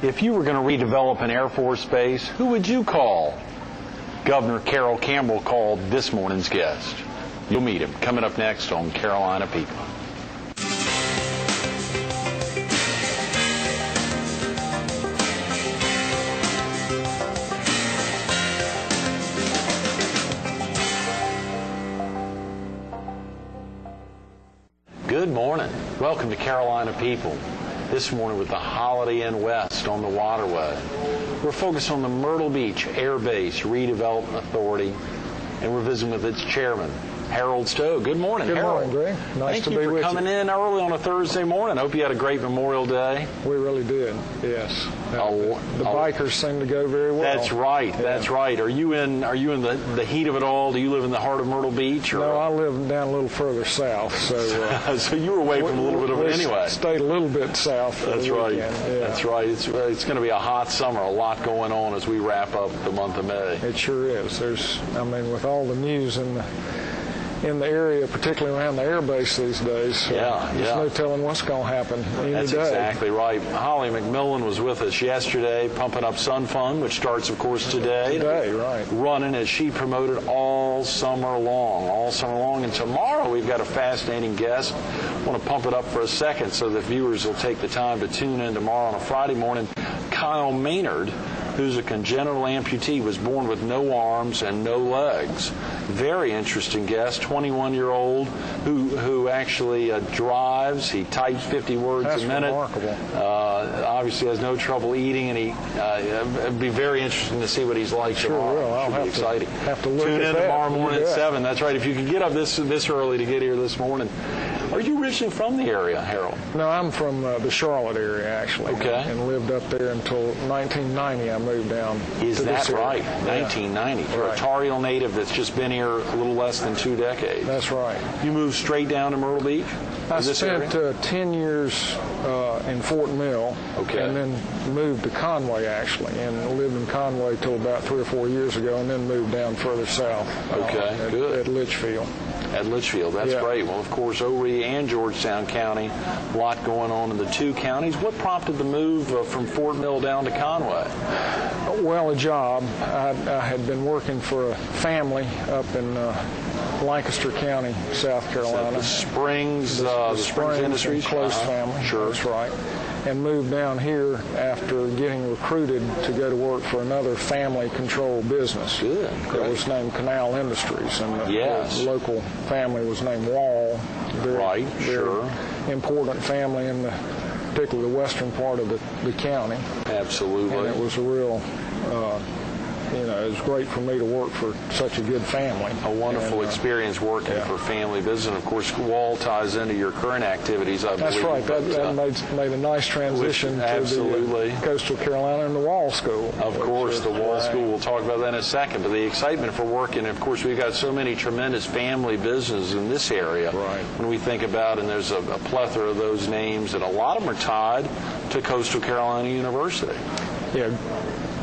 If you were going to redevelop an Air Force base, who would you call? Governor Carroll Campbell called this morning's guest. You'll meet him coming up next on Carolina People. Good morning. Welcome to Carolina People. This morning with the Holiday Inn West on the waterway. We're focused on the Myrtle Beach Air Base Redevelopment Authority, and we're visiting with its chairman, Harold Stowe. Good morning, Harold. Good morning, Greg. Nice to be with you. Thank you for coming in early on a Thursday morning. I hope you had a great Memorial Day. We really did, yes. The bikers seem to go very well. That's right. Yeah. That's right. Are you in the heat of it all? Do you live in the heart of Myrtle Beach? Or? No, I live down a little further south. So so you were away from a little bit of it anyway. Stayed a little bit south. That's right. Yeah. That's right. It's going to be a hot summer. A lot going on as we wrap up the month of May. It sure is. With all the news in the area, particularly around the air base these days. There's no telling what's going to happen any day. That's exactly right. Holly McMillan was with us yesterday, pumping up Sun Fun, which starts, of course, today. Right. Running as she promoted all summer long. And tomorrow we've got a fascinating guest. I want to pump it up for a second so the viewers will take the time to tune in tomorrow on a Friday morning. Kyle Maynard, who's a congenital amputee, was born with no arms and no legs. Very interesting guest, 21-year-old who actually drives. He types 50 words a minute. That's remarkable. Obviously has no trouble eating, and it'd be very interesting to see what he's like tomorrow. Sure will. I'll have to look Tune at in that. tomorrow morning at 7. That's right. If you can get up this early to get here this morning. Are you originally from the area, Harold? No, I'm from the Charlotte area, actually. Okay. And lived up there until 1990. I moved down. Is that right? Yeah. 1990. You're a Tar Heel native that's just been here a little less than 2 decades. That's right. You moved straight down to Myrtle Beach? I spent 10 years in Fort Mill, and then moved to Conway, actually, and lived in Conway till about 3 or 4 years ago, and then moved down further south. Good. At Litchfield. At Litchfield, that's great. Well, of course, Overy and Georgetown County, a lot going on in the two counties. What prompted the move from Fort Mill down to Conway? Well, a job. I had been working for a family up in Lancaster County, South Carolina. The Springs Industries? Close family. Sure. That's right. And moved down here after getting recruited to go to work for another family-controlled business. Good. It was named Canal Industries, and the local family was named Wall. Very important family in particularly the western part of the county. Absolutely. And it was a real... it was great for me to work for such a good family. A wonderful experience working for family business. And, of course, Wall ties into your current activities, I believe. That's right. That made a nice transition to the Coastal Carolina and the Wall School. Of course, the Wall School. We'll talk about that in a second. But the excitement for working, of course, we've got so many tremendous family businesses in this area. Right. When we think about, and there's a plethora of those names, and a lot of them are tied to Coastal Carolina University. Yeah.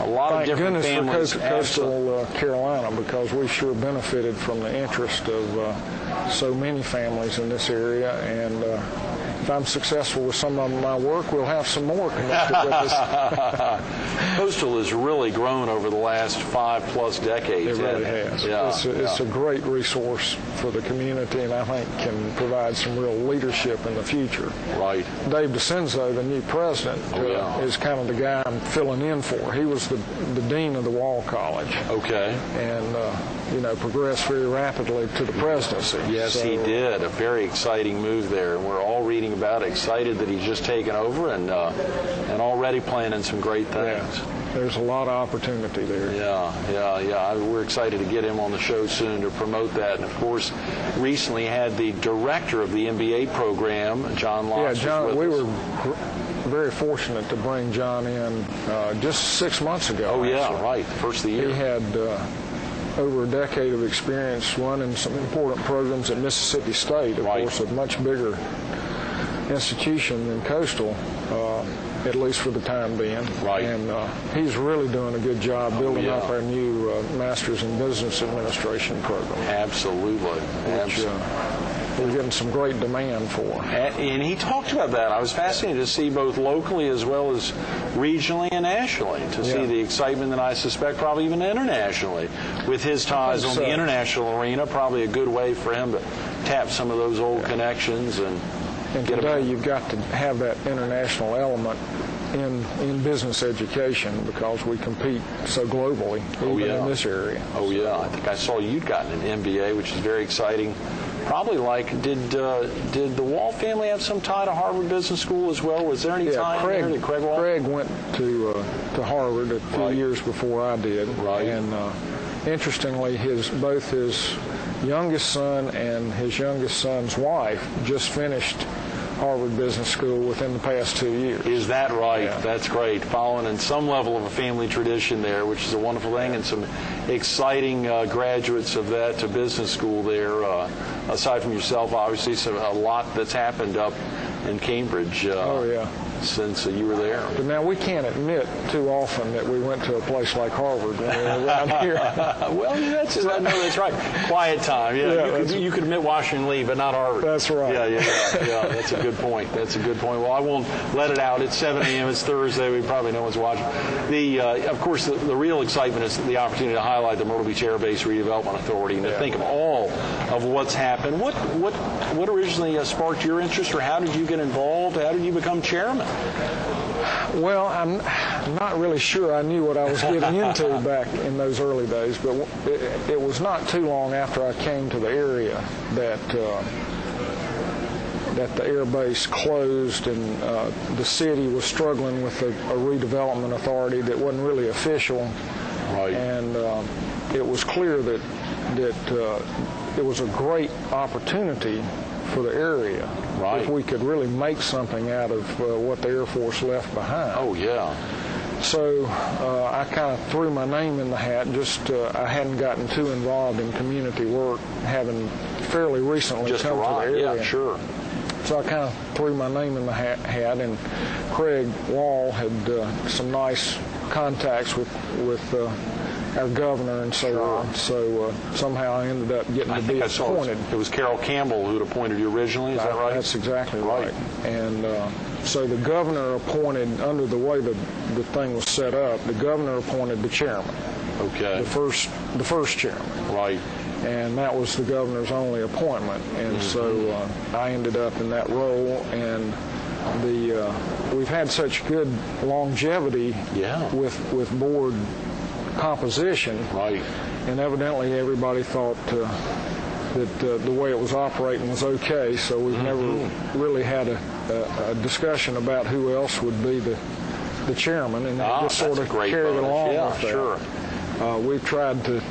A lot of different families. Thank goodness for Coastal Carolina, because we sure benefited from the interest of so many families in this area. And if I'm successful with some of my work, we'll have some more connected with us. Coastal has really grown over the last 5+ decades. It really has. It's a great resource for the community, and I think can provide some real leadership in the future. Right. Dave DeCenzo, the new president, is kind of the guy I'm filling in for. He was the dean of the Wall College. Okay. And progressed very rapidly to the presidency. Yes, he did. A very exciting move there, and we're all reading about it, excited that he's just taken over and already planning some great things. Yeah. There's a lot of opportunity there. Yeah. We're excited to get him on the show soon to promote that. And, of course, recently had the director of the MBA program, John Locke. Yeah, John, we were very fortunate to bring John in just 6 months ago. Oh, yeah, right. First of the year. He had over a decade of experience running some important programs at Mississippi State, of course, a much bigger institution than Coastal, at least for the time being. Right. And he's really doing a good job building up our new Master's in Business Administration program. Absolutely. we're getting some great demand for. And he talked about that. I was fascinated to see both locally as well as regionally and nationally, to see the excitement that I suspect probably even internationally. With his ties on the international arena, probably a good way for him to tap some of those old connections. And today you've got to have that international element in business education because we compete so globally, even in this area. Oh, yeah. I think I saw you'd gotten an MBA, which is very exciting. Probably did the Wall family have some tie to Harvard Business School as well? Was there any tie in there? Did Craig Wall? Craig went to Harvard a few years before I did. Right. And interestingly, both his youngest son and his youngest son's wife just finished Harvard Business School within the past 2 years. Is that right? Yeah. That's great. Following in some level of a family tradition there, which is a wonderful thing, and some exciting graduates of that to business school there. Aside from yourself, obviously, a lot that's happened up in Cambridge since you were there. But now we can't admit too often that we went to a place like Harvard when we were around here. Well, that's right. Quiet time. Yeah, you could admit Washington Lee, but not Harvard. That's right. Yeah. That's a good point. Well, I won't let it out. It's 7 a.m. It's Thursday. We probably no one's watching. Of course, the real excitement is the opportunity to highlight the Myrtle Beach Air Base Redevelopment Authority and to think of all of what's happened. What originally sparked your interest, or how did you get involved? How did you become chairman? Well, I'm not really sure I knew what I was getting into back in those early days, but it was not too long after I came to the area that the air base closed, and the city was struggling with a redevelopment authority that wasn't really official. Right. And it was clear that it was a great opportunity for the area. Right. If we could really make something out of what the Air Force left behind. Oh, yeah. So I kind of threw my name in the hat. I hadn't gotten too involved in community work, having fairly recently come to the area. Yeah, sure. So I kind of threw my name in the hat, and Craig Wall had some nice contacts with our governor and so on. So somehow I ended up getting to be appointed. It was Carol Campbell who'd appointed you originally, is that right? That's exactly right. And so the governor appointed, under the way the thing was set up, the governor appointed the chairman. Okay. The first chairman. Right. And that was the governor's only appointment. And so I ended up in that role, and we've had such good longevity with board composition. Right. And evidently everybody thought that the way it was operating was okay, so we've never really had a discussion about who else would be the chairman, and just sort of carried it along with that. Sure. We've tried to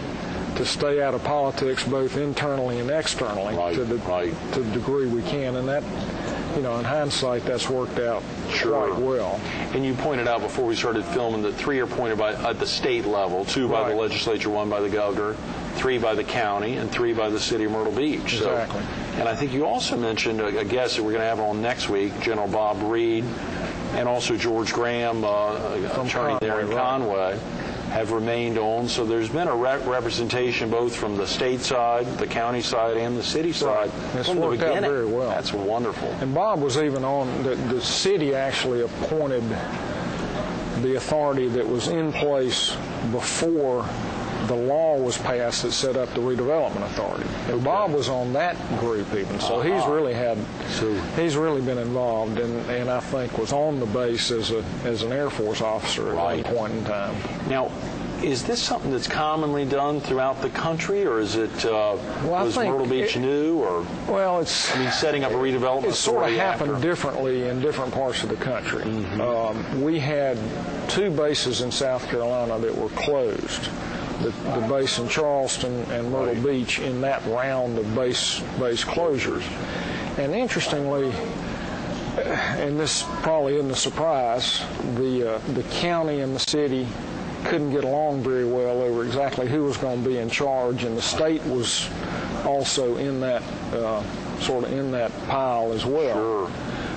stay out of politics both internally and externally to the degree we can, and that, in hindsight, that's worked out quite well. And you pointed out before we started filming that 3 are appointed at the state level, 2 by the legislature, 1 by the governor, 3 by the county, and 3 by the city of Myrtle Beach. Exactly. And I think you also mentioned a guest that we're going to have on next week, General Bob Reed, and also George Graham, attorney there in Conway, have remained on. So there's been a representation both from the state side, the county side, and the city side from the beginning. Out very well. That's wonderful. And Bob was even on, the city actually appointed the authority that was in place before the law was passed that set up the Redevelopment Authority. And Bob was on that group even, so he's really been involved, and I think was on the base as an Air Force officer at one point in time. Now, is this something that's commonly done throughout the country, or is it was Myrtle Beach new, or setting up a redevelopment? It sort of happened differently in different parts of the country. We had 2 bases in South Carolina that were closed. The base in Charleston and Myrtle Beach in that round of base closures. And interestingly, and this probably isn't a surprise, the county and the city couldn't get along very well over exactly who was going to be in charge, and the state was also in that sort of in that pile as well. Sure.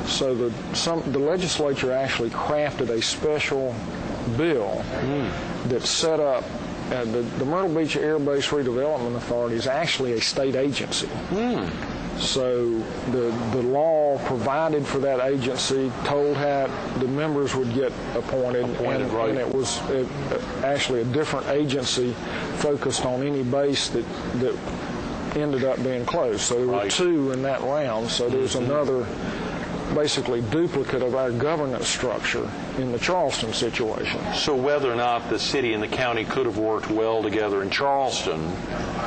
So the legislature actually crafted a special bill that set up the Myrtle Beach Air Base Redevelopment Authority is actually a state agency. So the law provided for that agency, told how the members would get appointed, right. And it was actually a different agency focused on any base that ended up being closed. So there were Right. 2 in that round. So there's another basically duplicate of our governance structure in the Charleston situation. So whether or not the city and the county could have worked well together in Charleston,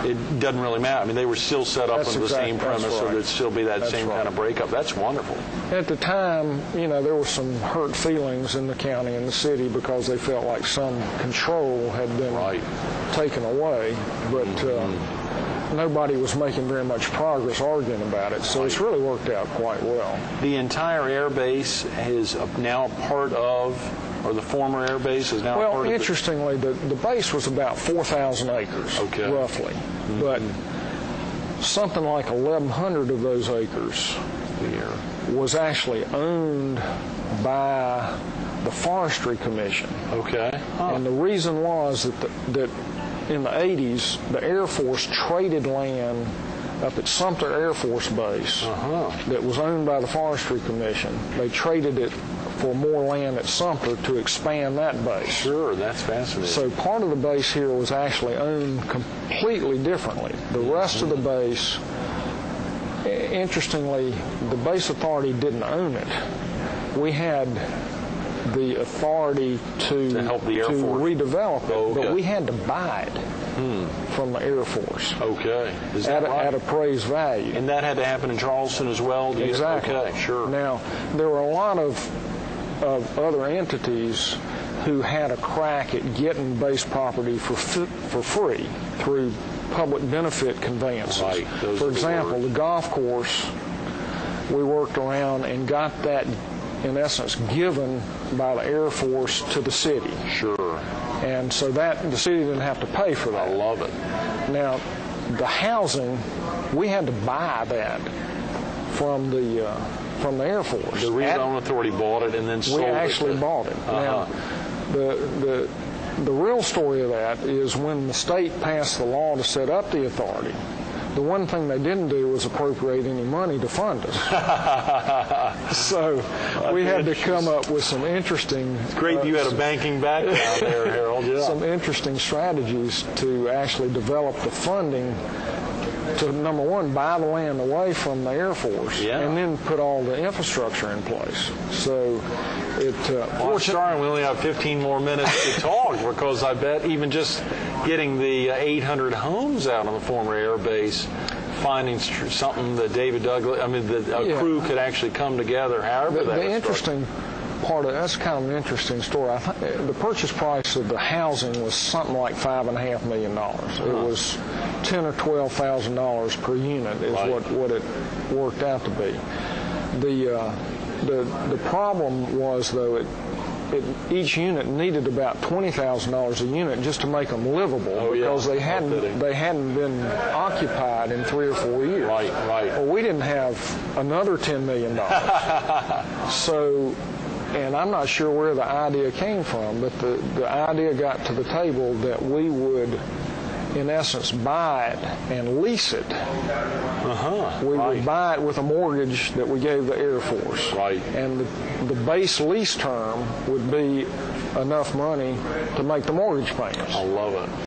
it doesn't really matter. I mean, they were still set up under the same premise, so there'd still be that same kind of breakup. That's wonderful. At the time, there were some hurt feelings in the county and the city because they felt like some control had been taken away, but nobody was making very much progress arguing about it, so it's really worked out quite well. The entire air base is now part of, or the former air base is now part of... Well, interestingly, the base was about 4,000 acres, roughly, but something like 1,100 of those acres was actually owned by the Forestry Commission. And the reason was that in the 80s, the Air Force traded land up at Sumter Air Force Base that was owned by the Forestry Commission. They traded it for more land at Sumter to expand that base. Sure, that's fascinating. So part of the base here was actually owned completely differently. The rest of the base, interestingly, the base authority didn't own it. We had the authority to help the Air Force redevelop it, but we had to buy it from the Air Force. Is that right? At appraised value. And that had to happen in Charleston as well? Exactly. Sure. Now, there were a lot of other entities who had a crack at getting base property for free through public benefit conveyances. For example, the golf course, we worked around and got that, in essence, given by the Air Force to the city. Sure. And so that the city didn't have to pay for that. I love it. Now, the housing, we had to buy that from the Air Force. The Redevelopment Authority bought it and then sold it. We actually bought it. Now, the real story of that is when the state passed the law to set up the authority, the one thing they didn't do was appropriate any money to fund us. So we had to come up with some interesting... It's great you had a banking background there, Harold. Yeah. Some interesting strategies to actually develop the funding to, number one, buy the land away from the Air Force, and then put all the infrastructure in place. So it... I'm sorry, we only have 15 more minutes to talk, because I bet even just getting the 800 homes out on the former air base, finding something that David Douglas, a crew could actually come together, however that was interesting part of that's kind of an interesting story. I think the purchase price of the housing was something like $5.5 million. It was $10,000 or $12,000 per unit is what it worked out to be. The problem was, though, each unit needed about $20,000 a unit just to make them livable, because they hadn't been occupied in 3 or 4 years. Right. Well, we didn't have another $10 million. So, and I'm not sure where the idea came from, but the idea got to the table that we would, in essence, buy it and lease it. We would buy it with a mortgage that we gave the Air Force. And the base lease term would be enough money to make the mortgage payments. I love it.